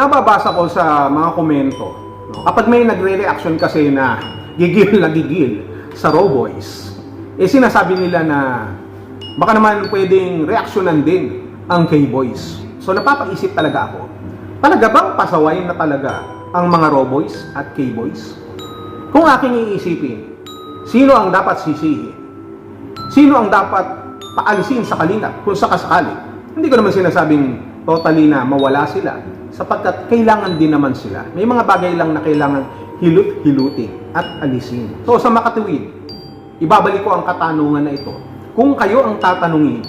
nababasa ko sa mga komento, no? Kapag may nagre-reaction kasi na gigil sa Raw Boys, sinasabi nila na baka naman pwedeng reaksyonan din ang K-Boys. So napapaisip talaga ako, talaga bang pasaway na talaga ang mga Raw Boys at K-Boys? Kung aking iisipin, sino ang dapat sisihin? Sino ang dapat paalisin sa kalingap kung sakasakali? Hindi ko naman sinasabing totally na mawala sila, sapagkat kailangan din naman sila. May mga bagay lang na kailangan hilut-hilutin at alisin. So sa makatuwid, ibabalik ko ang katanungan na ito. Kung kayo ang tatanungin,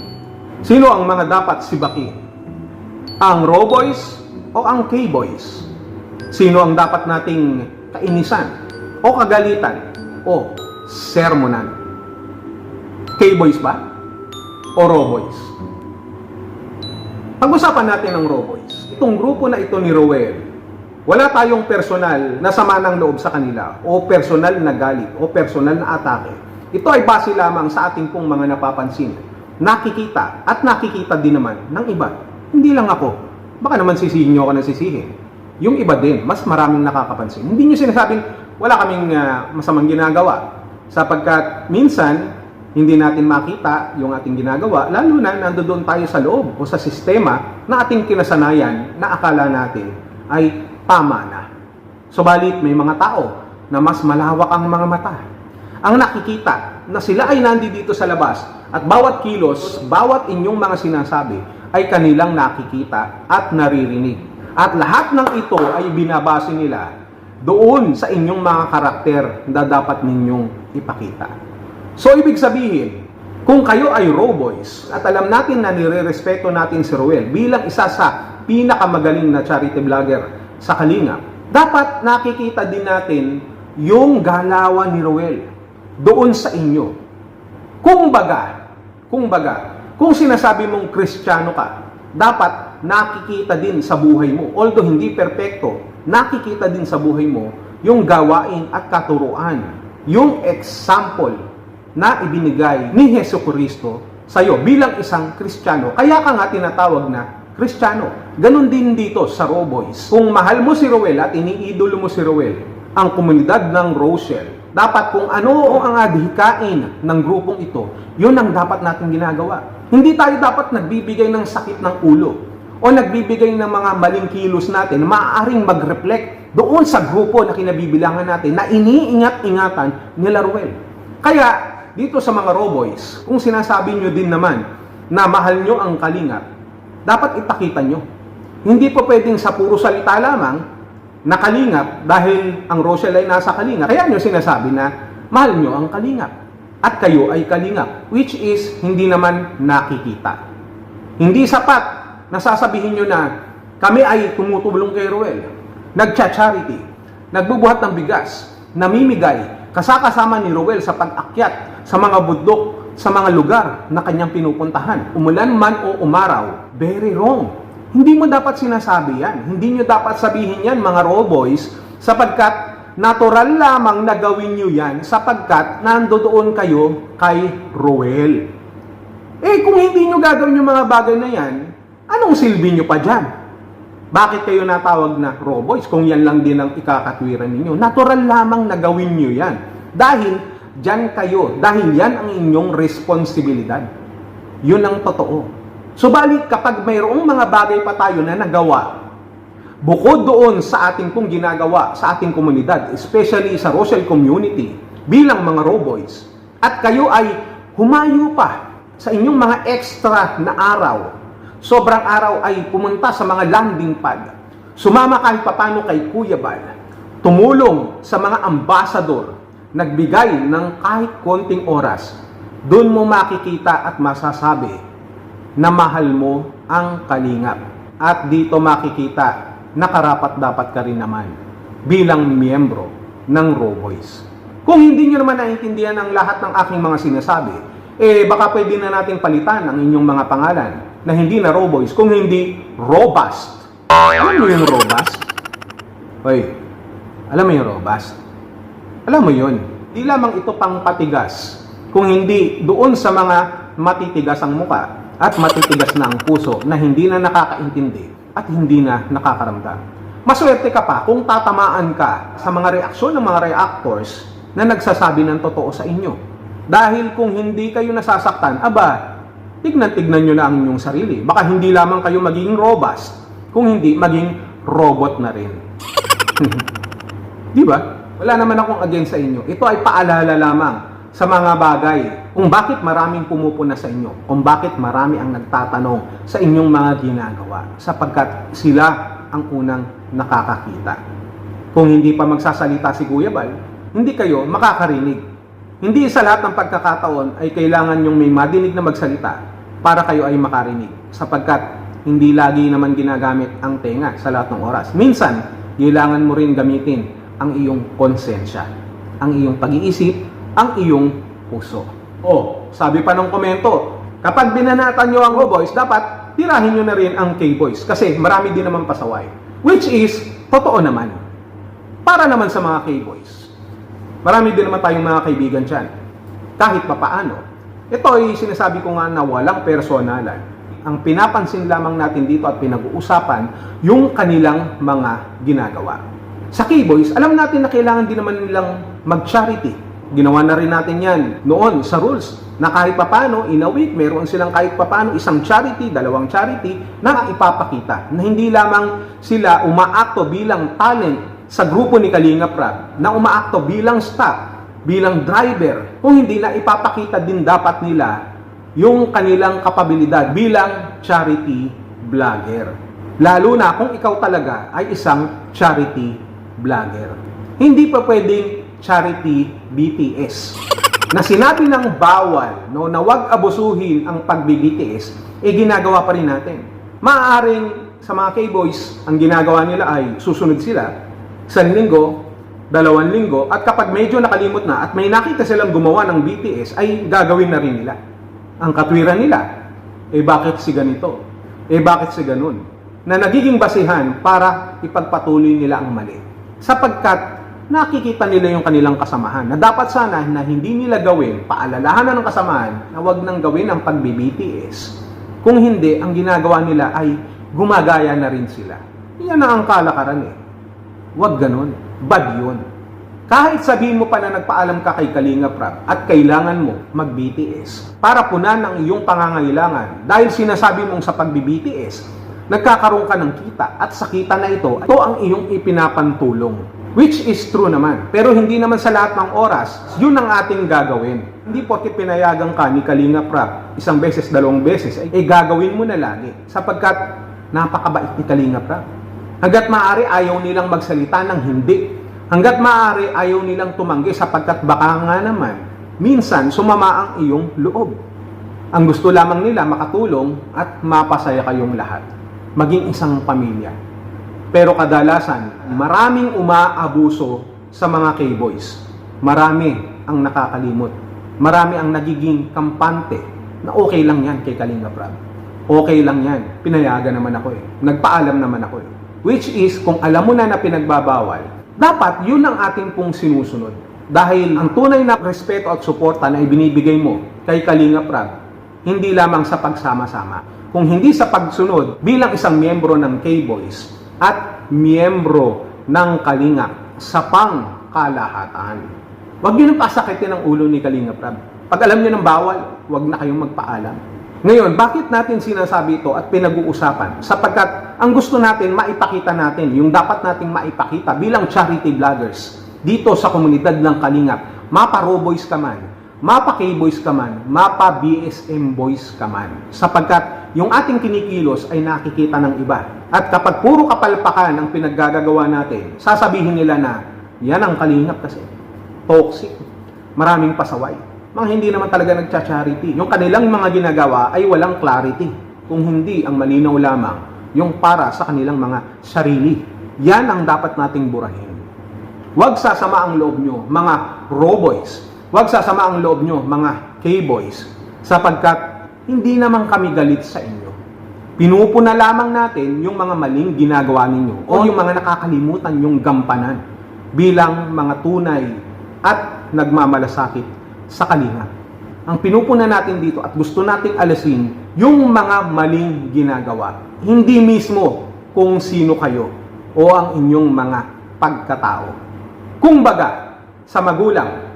sino ang mga dapat sibakin? Ang Raw Boys o ang K-Boys? Sino ang dapat nating kainisan o kagalitan o sermonan? K-Boys ba? O Raw Boys? Pag-usapan natin ang Raw Boys. Itong grupo na ito ni Rowell, wala tayong personal na sama ng loob sa kanila o personal na galit o personal na atake. Ito ay base lamang sa ating pong mga napapansin, nakikita at nakikita din naman ng iba. Hindi lang ako. Baka naman sisihin nyo ako na sisihin. Yung iba din, mas maraming nakakapansin. Hindi nyo sinasabing wala kaming masamang ginagawa. Sapagkat minsan, hindi natin makita yung ating ginagawa, lalo na nandoon tayo sa loob o sa sistema na ating kinasanayan na akala natin ay tama na. Subalit may mga tao na mas malawak ang mga mata. Ang nakikita na sila ay nandito sa labas at bawat kilos, bawat inyong mga sinasabi ay kanilang nakikita at naririnig. At lahat ng ito ay binabase nila doon sa inyong mga karakter na dapat ninyong ipakita. So, ibig sabihin, kung kayo ay Raw Boys at alam natin na nire-respeto natin si Rowell bilang isa sa pinakamagaling na charity vlogger sa Kalingap, dapat nakikita din natin yung galawan ni Rowell doon sa inyo. Kung sinasabi mong Kristiyano ka, dapat nakikita din sa buhay mo. Although hindi perpekto, nakikita din sa buhay mo yung gawain at katuruan, yung example na ibinigay ni Jesucristo sa iyo bilang isang Kristiyano. Kaya ka nga tinatawag na Kristiyano. Ganon din dito sa Raw Boys. Kung mahal mo si Rowell at iniidolo mo si Rowell, ang komunidad ng Rochelle, dapat kung ano ang adhikain ng grupong ito, yun ang dapat natin ginagawa. Hindi tayo dapat nagbibigay ng sakit ng ulo o nagbibigay ng mga maling kilos natin na maaaring mag-reflect doon sa grupo na kinabibilangan natin na iniingat-ingatan nila Rowell. Kaya, dito sa mga Raw Boys, kung sinasabi nyo din naman na mahal nyo ang Kalingap, dapat ipakita nyo. Hindi po pwedeng sa puro salita lamang na Kalingap dahil ang Rochelle ay nasa Kalingap. Kaya nyo sinasabi na mahal nyo ang Kalingap at kayo ay Kalingap, which is hindi naman nakikita. Hindi sapat na sasabihin nyo na kami ay tumutulong kay Rowell, nagcha-charity, nagbubuhat ng bigas, namimigay, kasama ni Rowell sa pag-akyat sa mga bundok, sa mga lugar na kanyang pinupuntahan. Umulan man o umaraw, very wrong. Hindi mo dapat sinasabi yan. Hindi nyo dapat sabihin yan, mga Raw Boys, sapagkat natural lamang na gawin nyo yan sapagkat nandoon kayo kay Rowell. Kung hindi nyo gagawin yung mga bagay na yan, anong silbi nyo pa dyan? Bakit kayo natawag na Raw Boys kung yan lang din ang ikakatwiran ninyo? Natural lamang na gawin nyo yan. Dahil dyan kayo. Dahil yan ang inyong responsibilidad. Yun ang totoo. Subalit kapag mayroong mga bagay pa tayo na nagawa, bukod doon sa ating pong ginagawa sa ating komunidad, especially sa Rochelle community, bilang mga Raw Boys, at kayo ay humayo pa sa inyong mga extra na araw, sobrang araw ay pumunta sa mga landing pad, sumama kahit papano kay Kuya Bal, tumulong sa mga ambassador, nagbigay ng kahit konting oras, doon mo makikita at masasabi na mahal mo ang Kalingap. At dito makikita na karapat-dapat ka rin naman bilang miyembro ng Raw Boys. Kung hindi nyo naman naiintindihan ang lahat ng aking mga sinasabi, baka pwede na natin palitan ang inyong mga pangalan na hindi na Raw Boys, kung hindi Robust. Alam mo yung Robust? Hoy, alam mo yung Robust? Alam mo yun, di lamang ito pang patigas, kung hindi doon sa mga matitigas ang muka at matitigas na ang puso na hindi na nakakaintindi at hindi na nakakaramdam. Maswerte ka pa kung tatamaan ka sa mga reaksyon ng mga reactors na nagsasabi ng totoo sa inyo. Dahil kung hindi kayo nasasaktan, aba, tignan-tignan nyo na ang inyong sarili. Baka hindi lamang kayo magiging robust, kung hindi maging robot na rin. Di ba? Wala naman akong against sa inyo. Ito ay paalala lamang sa mga bagay kung bakit maraming pumupuna sa inyo, kung bakit marami ang nagtatanong sa inyong mga ginagawa, sapagkat sila ang unang nakakakita. Kung hindi pa magsasalita si Kuya Bal, hindi kayo makakarinig. Hindi sa lahat ng pagkakataon ay kailangan yung may madinig na magsalita para kayo ay makarinig, sapagkat hindi lagi naman ginagamit ang tenga sa lahat ng oras. Minsan, kailangan mo rin gamitin ang iyong konsensya, ang iyong pag-iisip, ang iyong puso. Sabi pa ng komento, kapag binanatan nyo ang O-Boys, dapat tirahin nyo na rin ang K-Boys kasi marami din naman pasaway. Which is, totoo naman. Para naman sa mga K-Boys. Marami din naman tayong mga kaibigan dyan. Kahit papaano. Ito ay sinasabi ko nga na walang personalan. Ang pinapansin lamang natin dito at pinag-uusapan yung kanilang mga ginagawa. Sa K-Boys, alam natin na kailangan din naman nilang mag-charity. Ginawa na rin natin yan noon sa rules na kahit papano, in a week, meron silang kahit papano isang charity, dalawang charity na ipapakita. Na hindi lamang sila umaakto bilang talent sa grupo ni Kalinga Prab, na umaakto bilang staff, bilang driver, kung hindi na ipapakita din dapat nila yung kanilang kapabilidad bilang charity vlogger. Lalo na kung ikaw talaga ay isang charity vlogger. Hindi pa pwedeng charity BTS. Na sinabi ng bawal, no, na wag abusuhin ang pagbi-BTS, ginagawa pa rin natin. Maaaring sa mga K-Boys, ang ginagawa nila ay susunod sila, isang linggo, 2 linggo, at kapag medyo nakalimot na at may nakita silang gumawa ng BTS, ay gagawin na rin nila. Ang katwiran nila, bakit si ganito? Bakit si ganun? Na nagiging basihan para ipagpatuloy nila ang mali. Sapagkat nakikita nila yung kanilang kasamahan na dapat sana na hindi nila gawin, paalalahanan ng kasamahan na wag nang gawin ang pagbi-BTS. Kung hindi, ang ginagawa nila ay gumagaya na rin sila. Yan na ang kalakaran eh. Wag ganun. Bad yun. Kahit sabihin mo pa na nagpaalam ka kay Kalinga Prab at kailangan mo mag-BTS para punan ang iyong pangangailangan dahil sinasabi mong sa pagbi-BTS, nagkakaroon ka ng kita at sa kita na ito ang iyong ipinapantulong. Which is true naman. Pero hindi naman sa lahat ng oras, yun ang ating gagawin. Hindi porket pinayagan ka ni Kalinga Prab 1 beses, 2 beses, gagawin mo na lagi. Sapagkat napakabait ni Kalinga Prab. Hanggat maaari ayaw nilang magsalita ng hindi. Hanggat maaari ayaw nilang tumanggi sapagkat baka nga naman, minsan sumama ang iyong loob. Ang gusto lamang nila makatulong at mapasaya kayong lahat. Maging isang pamilya. Pero kadalasan, maraming umaabuso sa mga K-Boys. Marami ang nakakalimot. Marami ang nagiging kampante na okay lang yan kay Kalinga Prab. Okay lang yan. Pinayagan naman ako eh. Nagpaalam naman ako eh. Which is, kung alam mo na pinagbabawal, dapat yun ang ating pong sinusunod. Dahil ang tunay na respeto at suporta na ibinibigay mo kay Kalinga Prab, hindi lamang sa pagsama-sama, kung hindi sa pagsunod bilang isang miyembro ng K-Boys, at miyembro ng Kalinga sa pangkalahatan. Huwag nyo nang pasakitin ang ulo ni Kalinga Prab. Pag alam nyo ng bawal, huwag na kayong magpaalam. Ngayon, bakit natin sinasabi ito at pinag-uusapan? Sapagkat ang gusto natin, maipakita natin, yung dapat nating maipakita bilang charity vloggers dito sa komunidad ng Kalingap. Mapa Roboys ka man, mapa K-Boys ka man, mapa BSM Boys ka man. Sapagkat yung ating kinikilos ay nakikita ng iba. At kapag puro kapalpakan ang pinaggagawa natin, sasabihin nila na, yan ang Kalingap kasi. Toxic. Maraming pasaway. Mga hindi naman talaga nagcha-charity. Yung kanilang mga ginagawa ay walang clarity. Kung hindi ang malinaw lamang, yung para sa kanilang mga sarili. Yan ang dapat nating burahin. Huwag sasama ang loob nyo, mga Roboys. Huwag sasama ang loob nyo, mga K-Boys. Sapagkat hindi naman kami galit sa inyo. Pinupuna lamang natin yung mga maling ginagawa ninyo o yung mga nakakalimutan yung gampanan bilang mga tunay at nagmamalasakit sa Kalinga. Ang pinupuna natin dito at gusto nating alasin yung mga maling ginagawa. Hindi mismo kung sino kayo. o ang inyong mga pagkatao. Kung baga, sa magulang,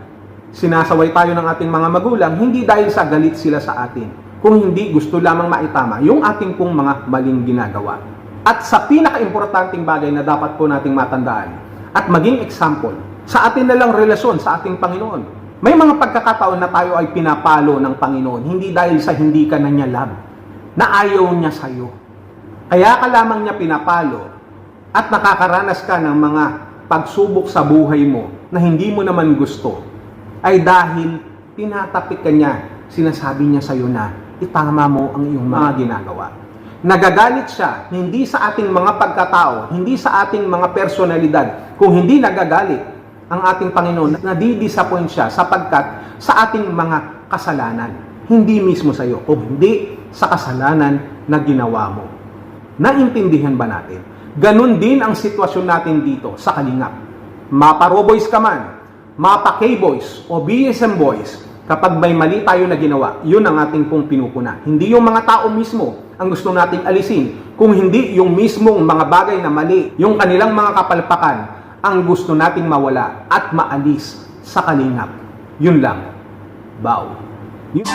sinasaway tayo ng ating mga magulang, hindi dahil sa galit sila sa atin, kung hindi gusto lamang maitama yung ating pong mga maling ginagawa. At sa pinaka-importanting bagay na dapat po nating matandaan at maging example sa atin na lang relasyon sa ating Panginoon. May mga pagkakataon na tayo ay pinapalo ng Panginoon, hindi dahil sa hindi ka na niya love, na ayaw niya sa'yo. Kaya ka lamang niya pinapalo at nakakaranas ka ng mga pagsubok sa buhay mo na hindi mo naman gusto, ay dahil tinatapik ka niya, sinasabi niya sa'yo na itama mo ang iyong mga ginagawa. Nagagalit siya, hindi sa ating mga pagkatao, hindi sa ating mga personalidad. Kung hindi nagagalit ang ating Panginoon, nadidisappoint siya sapagkat sa ating mga kasalanan. Hindi mismo sa iyo, o hindi sa kasalanan na ginawa mo. Naintindihan ba natin? Ganon din ang sitwasyon natin dito sa Kalingap. Mapa Roboys ka man, mapa K-Boys o BSM Boys, kapag may mali tayo na ginawa, yun ang ating pong pinupuna. Hindi yung mga tao mismo ang gusto nating alisin, kung hindi yung mismong mga bagay na mali, yung kanilang mga kapalpakan, ang gusto nating mawala at maalis sa Kalingap. Yun lang. Bow. Yun.